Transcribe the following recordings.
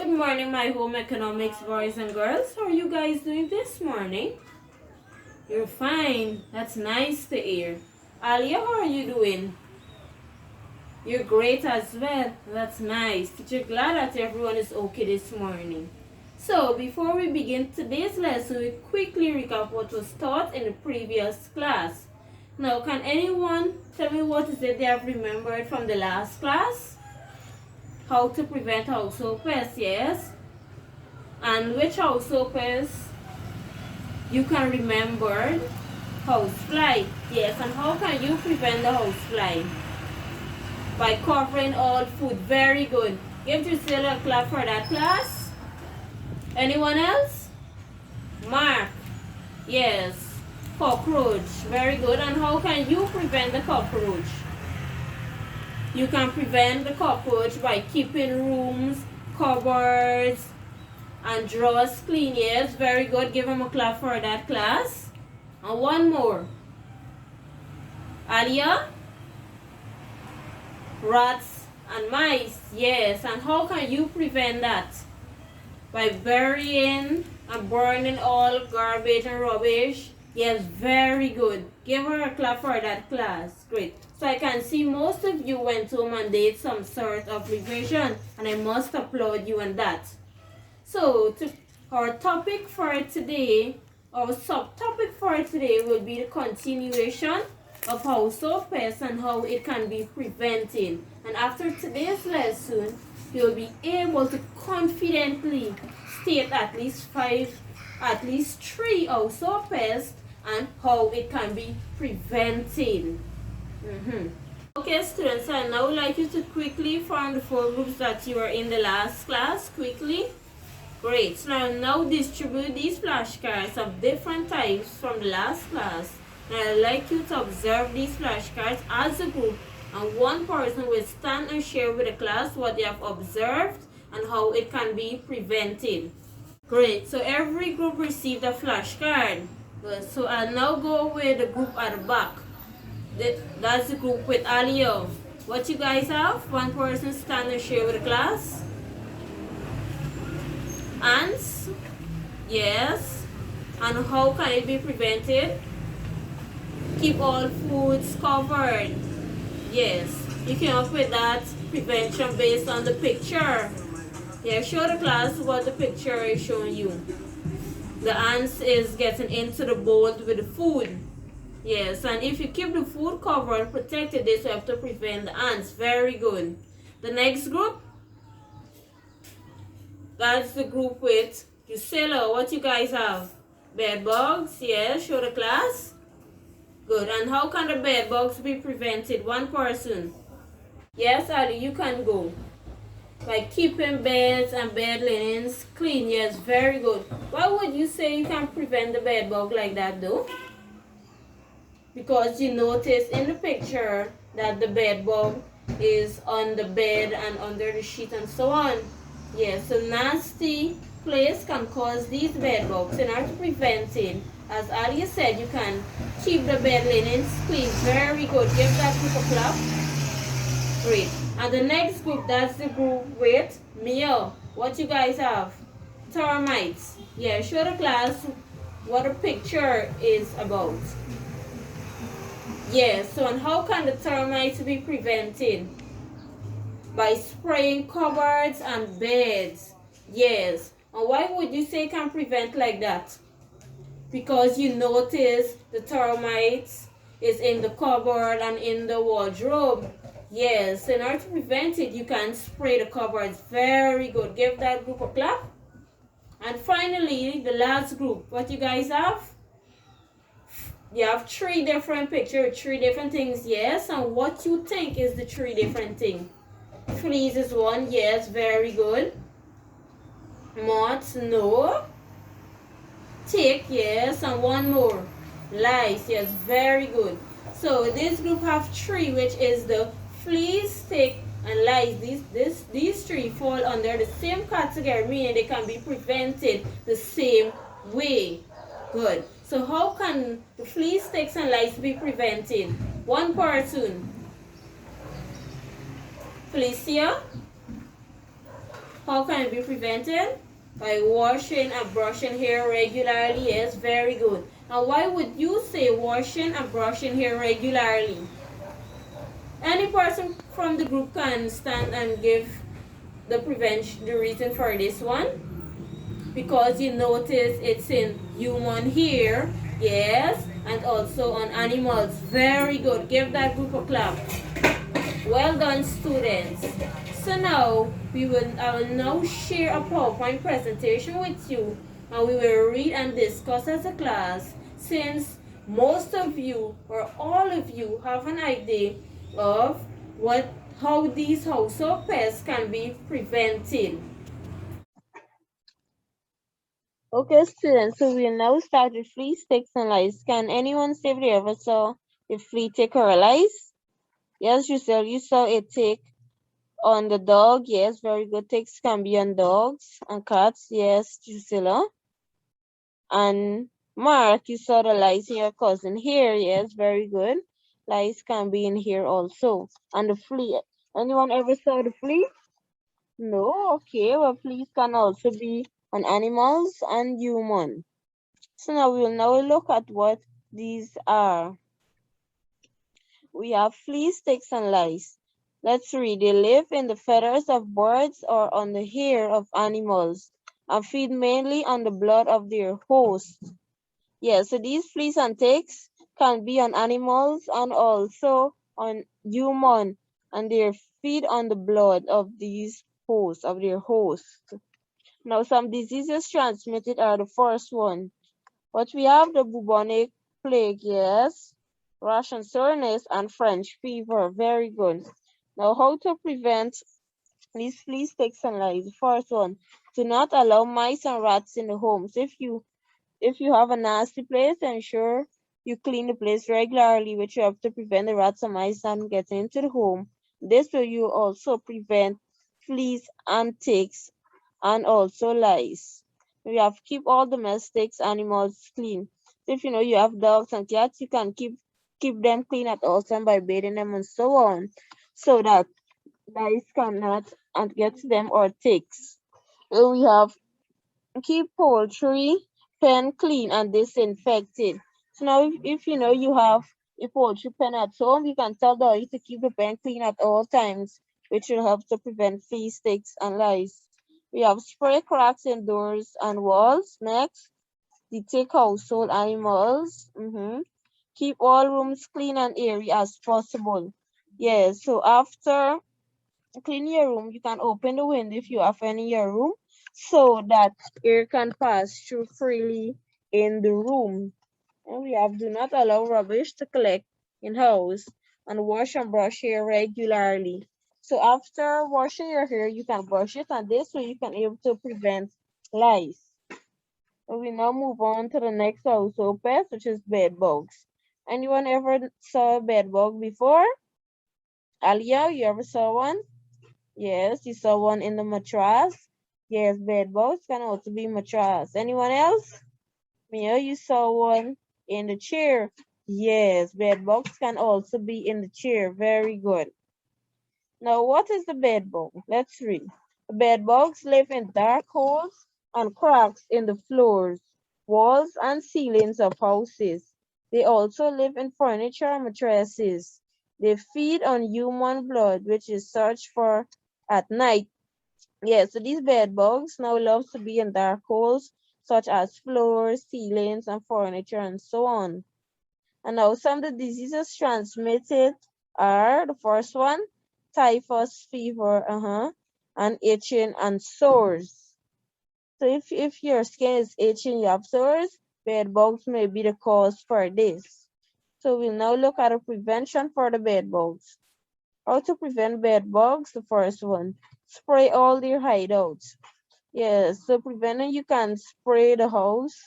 Good morning, my home economics boys and girls. How are you guys doing this morning? You're fine. That's nice to hear. Alia, how are you doing? You're great as well. That's nice. Teacher, glad that everyone is okay this morning. So, before we begin today's lesson, we quickly recap what was taught in the previous class. Now, can anyone tell me what is it they have remembered from the last class? How to prevent household pests, yes? And which household pests you can remember? Housefly, yes. And how can you prevent the housefly? By covering all food. Very good. Give Drusilla a clap for that class. Anyone else? Mark, yes. Cockroach, very good. And how can you prevent the cockroach? You can prevent the cockroach by keeping rooms, cupboards, and drawers clean. Yes, very good. Give them a clap for that class. And one more. Alia? Rats and mice. Yes. And how can you prevent that? By burying and burning all garbage and rubbish. Yes, very good. Give her a clap for that class. Great. So I can see most of you went home and did some sort of revision, and I must applaud you on that. So our topic for today, our subtopic for today will be the continuation of household pests and how it can be prevented. And after today's lesson, you'll be able to confidently state at least three household pests and how it can be prevented. Okay, students, I now would like you to quickly form the four groups that you were in the last class. Quickly. Great. So now distribute these flashcards of different types from the last class. And I'd like you to observe these flashcards as a group, and one person will stand and share with the class what they have observed and how it can be prevented. Great. So every group received a flashcard. Good. So I'll now go with the group at the back. That's the group with Alio. What you guys have? One person stand and share with the class. Ants? Yes. And how can it be prevented? Keep all foods covered. Yes. You came up with that prevention based on the picture. Yeah, show the class what the picture is showing you. The ants is getting into the bowl with the food. Yes, and if you keep the food covered and protected, this will have to prevent the ants. Very good. The next group, that's the group with Drusilla. What you guys have? Bed bugs. Yes, show the class. Good. And how can the bed bugs be prevented? One person. Yes, Ali, you can go. By keeping beds and bed linens clean. Yes, very good. Why would you say you can prevent the bed bug like that though? Because you notice in the picture that the bed bug is on the bed and under the sheet and so on. Yes, so nasty place can cause these bed bugs. In order to prevent it, as Alia said, you can keep the bed linens clean. Very good. Give that group a clap. Great. And the next group, that's the group with Mia. What you guys have? Termites. Yeah, show the class what the picture is about. Yes, so and how can the termites be prevented? By spraying cupboards and beds. Yes. And why would you say can prevent like that? Because you notice the termites is in the cupboard and in the wardrobe. Yes, in order to prevent it, you can spray the cupboards. Very good. Give that group a clap. And finally, the last group. What you guys have? You have three different pictures, three different things, yes. And what you think is the three different things? Fleas is one, yes, very good. Moths, no. Tick, yes, and one more. Lice, yes, very good. So this group have three, which is the fleas, tick, and lice. These three fall under the same category, meaning they can be prevented the same way. Good. So how can the fleas, ticks, and lice be prevented? One person. Felicia? How can it be prevented? By washing and brushing hair regularly. Yes, very good. Now, why would you say washing and brushing hair regularly? Any person from the group can stand and give the reason for this one, because you notice it's in human hair, yes, and also on animals. Very good. Give that group a clap. Well done, students. So now I will now share a PowerPoint presentation with you, and we will read and discuss as a class, since most of you or all of you have an idea of how these household pests can be prevented. Okay, students, so we'll now start with flea sticks and lice. Can anyone say if they ever saw a flea tick or a lice? Yes, you saw a tick on the dog. Yes, very good. Ticks can be on dogs and cats. Yes, Drusilla. And Mark, you saw the lice in your cousin here. Yes, very good. Lice can be in here also. And the flea. Anyone ever saw the flea? No, okay. Well, fleas can also be on animals and human. So now we will now look at what these are. We have fleas, ticks, and lice. Let's read. They live in the feathers of birds or on the hair of animals and feed mainly on the blood of their host. Yeah, so these fleas and ticks can be on animals and also on human, and they feed on the blood of these hosts, of their hosts. Now some diseases transmitted are the first one. But we have the bubonic plague, yes, rash and soreness, and French fever. Very good. Now, how to prevent these flea, ticks, and lice? First one, do not allow mice and rats in the homes. If you have a nasty place, ensure you clean the place regularly, which you have to prevent the rats and mice from getting into the home. This way, you also prevent fleas and ticks and also lice. We have keep all domestic animals clean. So if you know you have dogs and cats, you can keep them clean at all time by bathing them and so on, so that lice cannot and get to them or ticks. So we have keep poultry pen clean and disinfected. So now if you know you have a poultry pen at home, you can tell the doggy to keep the pen clean at all times, which will help to prevent flea, ticks, and lice. We have spray cracks in doors and walls. Next, detect household animals. Keep all rooms clean and airy as possible. Yes, so after clean your room, you can open the window if you have any in your room so that air can pass through freely in the room. And we have do not allow rubbish to collect in house and wash and brush hair regularly. So after washing your hair, you can brush it, and this way you can able to prevent lice. And we now move on to the next household pest, which is bed bugs. Anyone ever saw a bed bug before? Alia, you ever saw one? Yes, you saw one in the mattress. Yes, bed bugs can also be mattress. Anyone else? Mia, you saw one in the chair. Yes, bed bugs can also be in the chair. Very good. Now, what is the bed bug? Let's read. Bed bugs live in dark holes and cracks in the floors, walls, and ceilings of houses. They also live in furniture and mattresses. They feed on human blood, which is searched for at night. Yeah, so these bed bugs now love to be in dark holes, such as floors, ceilings, and furniture, and so on. And now some of the diseases transmitted are the first one, typhus fever, and itching and sores. So if your skin is itching, you have sores, bed bugs may be the cause for this. So we'll now look at a prevention for the bed bugs. How to prevent bed bugs? The first one, spray all their hideouts. Yes, so preventing, you can spray the house,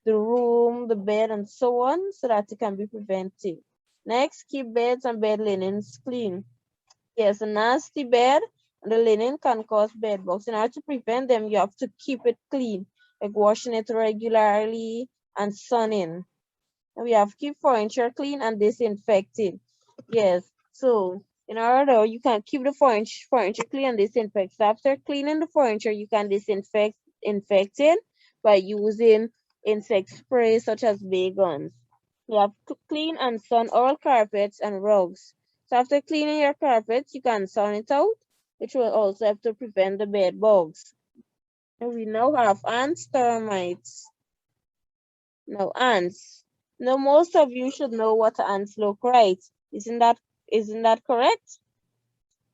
the room, the bed, and so on, so that it can be prevented. Next, keep beds and bed linens clean. Yes, a nasty bed and the linen can cause bed bugs. In order to prevent them, you have to keep it clean, like washing it regularly and sunning. And we have keep furniture clean and disinfected. Yes, so In order, you can keep the furniture clean and disinfect. So after cleaning the furniture, you can disinfect it by using insect spray such as Baygon's. You have to clean and sun all carpets and rugs. So after cleaning your carpets, you can sun it out, which will also help to prevent the bed bugs. And we now have ants, termites. Now ants. Now most of you should know what ants look like. Isn't that correct?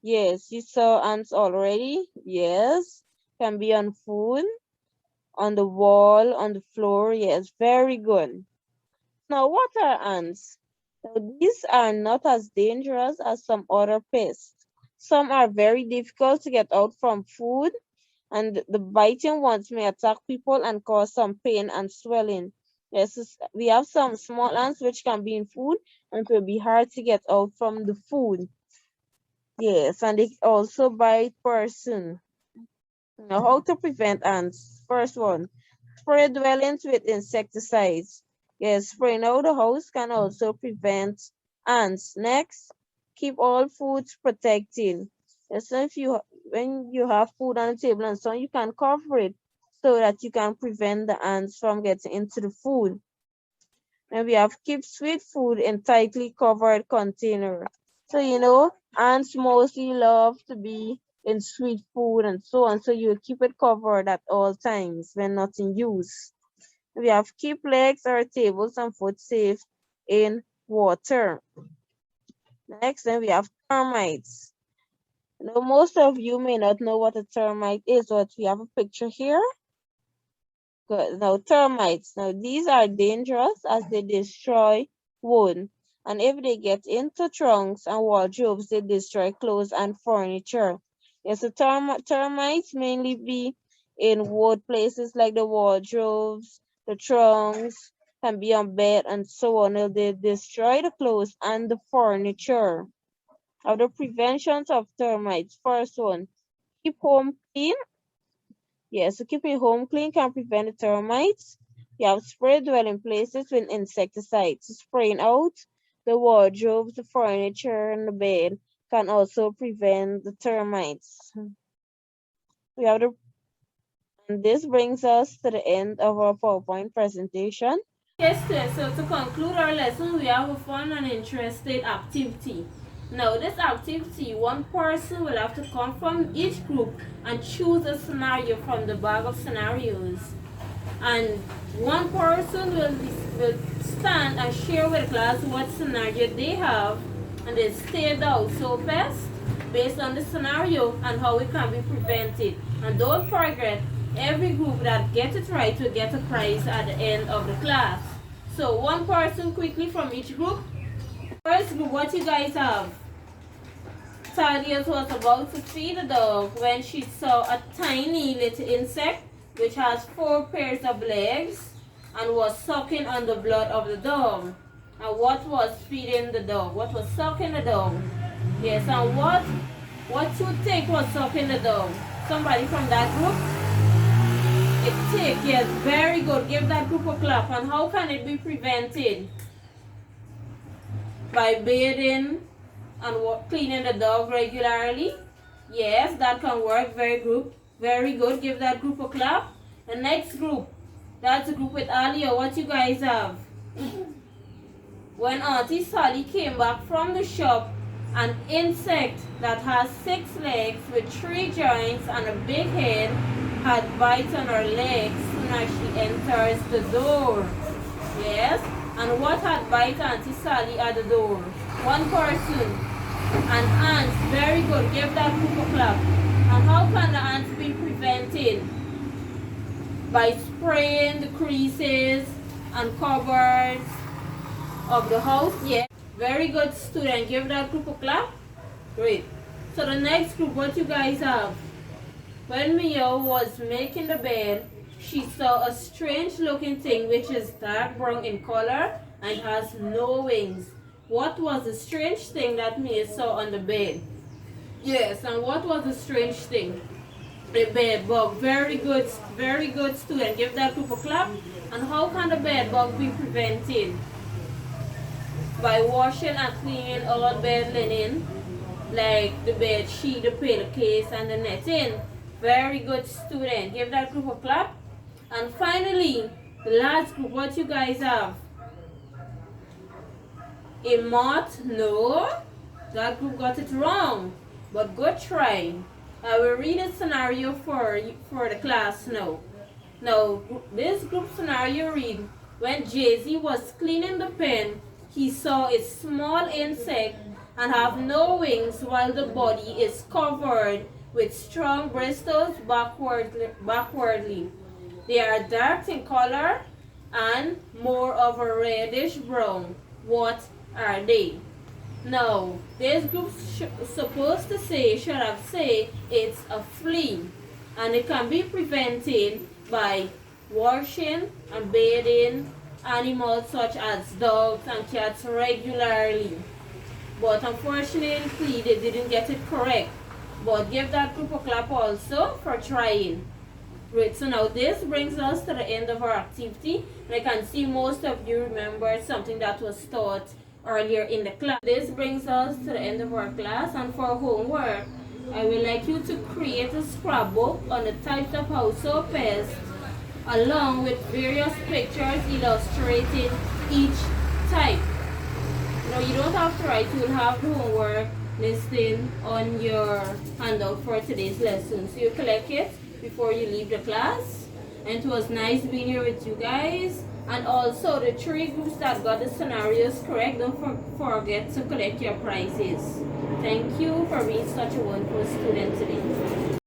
Yes, you saw ants already. Yes. Can be on food, on the wall, on the floor. Yes, very good. Now, what are ants? Now, these are not as dangerous as some other pests. Some are very difficult to get out from food, and the biting ones may attack people and cause some pain and swelling. Yes, we have some small ants which can be in food and it will be hard to get out from the food. Yes, and they also bite person. Now, how to prevent ants? First one, spray dwellings with insecticides. Yes, spraying out the house can also prevent ants. Next, keep all foods protected. Yes, so when you have food on the table and so on, you can cover it so that you can prevent the ants from getting into the food. And we have keep sweet food in tightly covered container. So ants mostly love to be in sweet food and so on. So you keep it covered at all times when not in use. We have keep legs or tables and food safe in water. Next, then we have termites. Most of you may not know what a termite is, but we have a picture here. Good. Now, termites. Now, these are dangerous as they destroy wood. And if they get into trunks and wardrobes, they destroy clothes and furniture. Yes, the termites mainly be in wood places like the wardrobes, the trunks, can be on bed and so on. They destroy the clothes and the furniture. Now, the preventions of termites. First one, keep home clean. Yes, so keeping home clean can prevent the termites. You have spray dwelling places with insecticides. Spraying out the wardrobes, the furniture, and the bed can also prevent the termites. We have and this brings us to the end of our PowerPoint presentation. Yes, sir. So to conclude our lesson, we have a fun and interesting activity. Now, this activity, one person will have to come from each group and choose a scenario from the bag of scenarios. And one person will stand and share with class what scenario they have, and they state out so best based on the scenario and how it can be prevented. And don't forget, every group that gets it right will get a prize at the end of the class. So one person quickly from each group. First group, what you guys have? Thaddeus was about to feed a dog when she saw a tiny little insect which has 4 pairs of legs and was sucking on the blood of the dog. And what was feeding the dog? What was sucking the dog? Yes, and what you think was sucking the dog? Somebody from that group? A tick. Yes, very good. Give that group a clap. And how can it be prevented? By bathing and cleaning the dog regularly. Yes, that can work. Very good. Give that group a clap. The next group, that's a group with Alia. What you guys have? When Auntie Sally came back from the shop, an insect that has 6 legs with 3 joints and a big head had bites on her legs soon as she enters the door. Yes, and what had bite Auntie Sally at the door? One person. And ants. Very good. Give that group a clap. And how can the ants be prevented? By spraying the creases and cupboards of the house. Yeah. Very good, student. Give that group a clap. Great. So the next group, what you guys have? When Mio was making the bed, she saw a strange looking thing which is dark brown in color and has no wings. What was the strange thing that Mia saw on the bed? Yes, and what was the strange thing? The bed bug. Very good student. Give that group a clap. And how can the bed bug be prevented? By washing and cleaning all bed linen. like the bed sheet, the pillowcase, and the netting. Very good student. Give that group a clap. And finally, the last group, what you guys have? A moth? No. That group got it wrong. But good try. I will read a scenario for the class now. Now, this group scenario read, when Jay-Z was cleaning the pen, he saw a small insect and have no wings while the body is covered with strong bristles backwardly. They are dark in color and more of a reddish brown. What are they? Now, this group supposed to say, should have said, it's a flea. And it can be prevented by washing and bathing animals such as dogs and cats regularly. But unfortunately, they didn't get it correct. But give that group a clap also for trying. Great, so now this brings us to the end of our activity. And I can see most of you remembered something that was taught earlier in the class. This brings us to the end of our class, and for homework, I would like you to create a scrapbook on the types of household pests along with various pictures illustrating each type. Now you don't have to write, you'll have the homework listed on your handout for today's lesson. So you collect it before you leave the class. And it was nice being here with you guys. And also the 3 groups that got the scenarios correct, don't forget to collect your prizes. Thank you for being such a wonderful student today.